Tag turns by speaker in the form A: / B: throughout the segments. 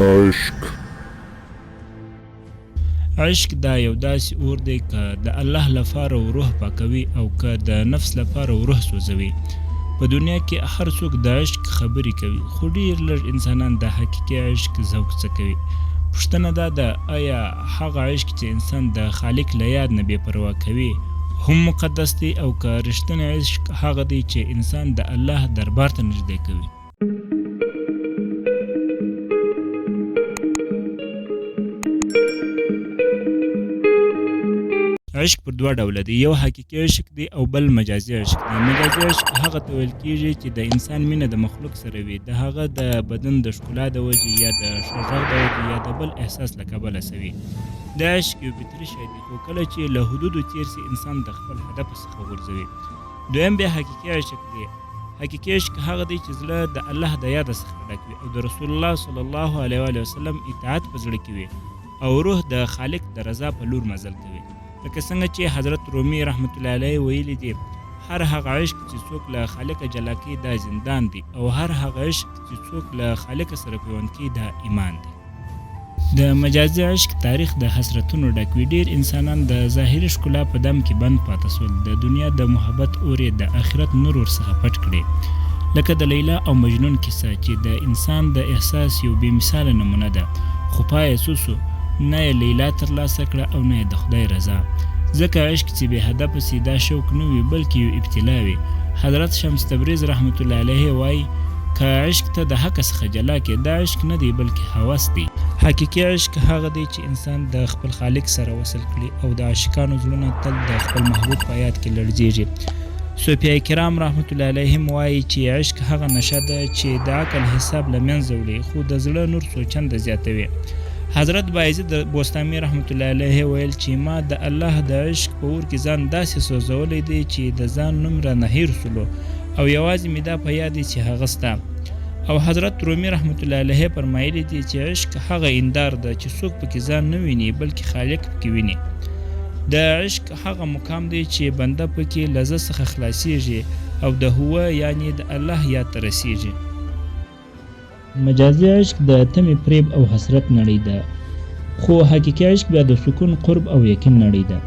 A: عشق
B: عشق دا یو داسې اور دی که د الله لپاره و روح پاکوي او که د نفس لپاره و روح سوځوي. په دنیا کې هر څوک د عشق خبرې کوي، خو ډېر لږ انسانان د حقیقي عشق ذوق څه کوي. پوښتنه دا ده، آیا هغه عشق چې انسان د خالق له یاد نه بې پروا کوي هم مقدس دی، او که رښتینی عشق هغه دی چې انسان د الله دربار ته نږدې کوي؟ عشق پر دوه ډوله دی، یو حقیقي عشق دی او بل مجازي عشق دی. مجازي عشق هغه ته ویل کېږي چې د انسان مینه د مخلوق سره وي، د هغه د بدن د ښکلا د وجې یا د ښه غږ د وجې یا د بل احساس له کبله سوي. دا عشق یو فطري شی دی، خو کله چې له حدودو تېر سي انسان د خپل هدف څخه غورځوي. دویم بیا حقیقي عشق دی. حقیقي عشق هغه دی چې زړه د الله د یاده څخه ډک وي او د رسول الله صلی الله علیه و وسلم اطاعت په زړه کې وي او روح د خالق د رضا په لور مزل کوي. لکه څنګه چې حضرت رومي رحمت الله علیه ویلي دي، هر هغه عشق چې څوک له خالقه جلا کوي دا زندان دی، او هر هغه عشق چې څوک له خالقه سره پیوند کوي دا ایمان دی. د مجازي عشق تاریخ د حسرتونو ډک وي. ډېر انسانان د ظاهري ښکلا په دم کې بند پاته سول، د دنیا د محبت اور یې د آخرت نور ورڅخه پټ کړي. لکه د لیلا او مجنون کیسه چې د انسان د احساس یو بې مثاله نمونه ده، خو پای یې څه سو؟ نه یې لیلا ترلاسه کړه او نه یې د خدای رضا. ځکه عشق چې بې هدفه سي دا شوق نه وي بلکې یو ابتلا وي. حضرت شمس تبریز رحمت الله علیه وایي، که عشق ته د حق څخه جلا کې دا عشق نه دی بلکې هوس دی. حقیقي عشق هغه دی چې انسان د خپل خالق سره وصل کړي او د عاشقانو زړونه تل د خپل محبوب په یاد کې لړزیږي. صوفیای کرام رحمت الله علیهم وایي چې عشق هغه نشه ده چې د عقل حساب له منځه وړي خو د زړه نور څو چنده زیاتوي. حضرت بایزید بوستامي رحمت الله علیه ویل چې ما د الله د عشق په اور کې ځان داسې سوځولی دی چې د ځان نوم رانه هیر سولو او یوازې مې دا په یاد دی چې هغه ستا. او حضرت رومي رحمت الله علیه فرمایلی دی چې عشق هغه اندار ده چې څوک پکې ځان نه ویني بلکې خالق پکې ویني. د عشق هغه مقام دی چې بنده پکې له ځه څخه خلاصیږي او د هو یعنی د الله یاد ته رسیږي. مجازي عشق د تمې فریب او حسرت نړۍ ده، خو حقیقي عشق بیا د سکون قرب او یقین نړۍ ده.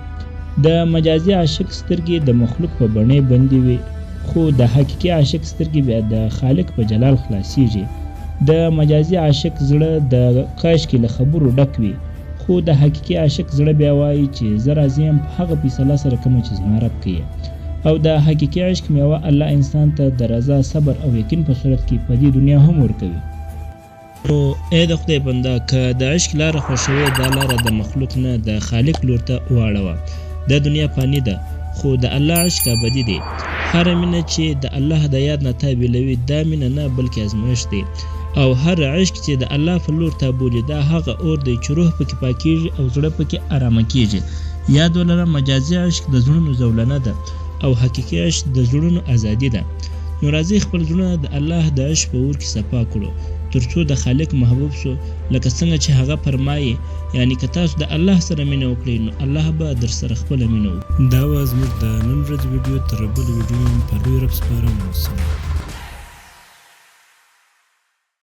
B: د مجازي عاشق سترګې د مخلوق په بڼې بندې وي، خو د حقیقي عاشق سترګې بیا د خالق په جلال خلاصیږي. د مجازي عاشق زړه د کاشکې له خبرو ډک وي، خو د حقیقي عاشق زړه بیا وایي چې زه راضي یم په هغه فیصله سره کومه چې زما رب کوي. او د حقیقي عشق میوه الله انسان ته د رضا، صبر او یقین په صورت کې په دې دنیا هم ورکوي. نو ای د خدای بنده، که د عشق لاره خوښوي دا لاره د مخلوق نه د خالق لور ته واړوه. دا دنیا فانی ده خو د الله عشق ابدي دی. هر مینه چې د الله د یاد نه تا بیلوي دا مینه نه بلکې ازمایښت دی. او هر عشق چې د الله په لور تا بولي دا هغه اور دی چې روح پکې پاکیږي او زړه پکې ارامه کیږي. یاد ولره، مجازي عشق د زړونو زولنه ده او حقیقي عشق د زړونو ازادي ده. نو راځئ خپل زړونه د الله د عشق په اور کې صفا کړو ترڅو د خالق محبوب سو، لکه څنګه چې هغه فرمایي، یعنی که تاسو د الله سره مینه وکړئ نو الله به در سره خپله مینه وکړي. دا وه زموږ د نن ورځې ویډیو. تر بل ویډیو په لوی رب سپارم.